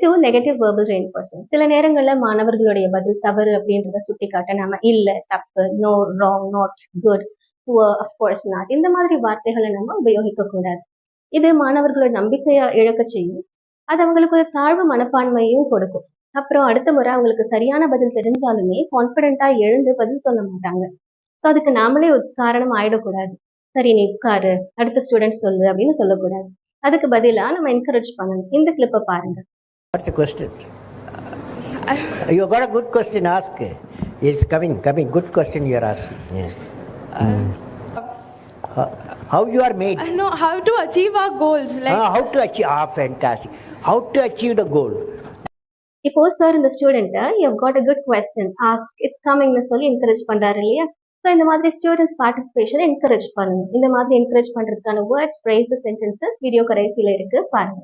2 negative verbal reinforcement. சில நேரங்கள்ல மாணவர்களுடைய பதில் தவறு அப்படின்றத சுட்டிக்காட்ட நாம இல்ல, தப்பு, no, wrong, not, good, poor, of course not இந்த மாதிரி வார்த்தைகளை நம்ம உபயோகிக்க கூடாது. இது மாணவர்களோட நம்பிக்கையை இழக்க செய்யும். அது அவங்களுக்கு ஒரு தாழ்வு மனப்பான்மையும் கொடுக்கும். அப்புறம் அடுத்த முறை அவங்களுக்கு சரியான பதில் தெரிஞ்சாலுமே கான்ஃபிடென்ட்டா எழுந்து பதில் சொல்ல மாட்டாங்க. ஸோ அதுக்கு நாமளே ஒரு காரணம் ஆயிடக்கூடாது. சரி நீ உட்காரு, அடுத்த ஸ்டூடெண்ட் சொல்லு அப்படின்னு சொல்லக்கூடாது. அதுக்கு பதிலா நம்ம என்கரேஜ் பண்ணணும். இந்த கிளிப்பை பாருங்க. What's the question? You got a good question ask. It's coming. Good question you are asking. Yeah. How you are made? No, how to achieve our goals. Like how to achieve? Fantastic. How to achieve the goal? இப்போ sir இந்த ஸ்டூடெண்ட்டை you got a good question ask it's கமிங்னு சொல்லி encourage பண்றாரு இல்லையா? So இந்த மாதிரி students பார்ட்டிசிபேஷனை encourage பண்ணணும். இந்த மாதிரி என்கரேஜ் பண்றதுக்கான வேர்ட்ஸ், ஃப்ரேசஸ், சென்டென்சஸ் வீடியோ கடைசியில இருக்கு பாருங்க.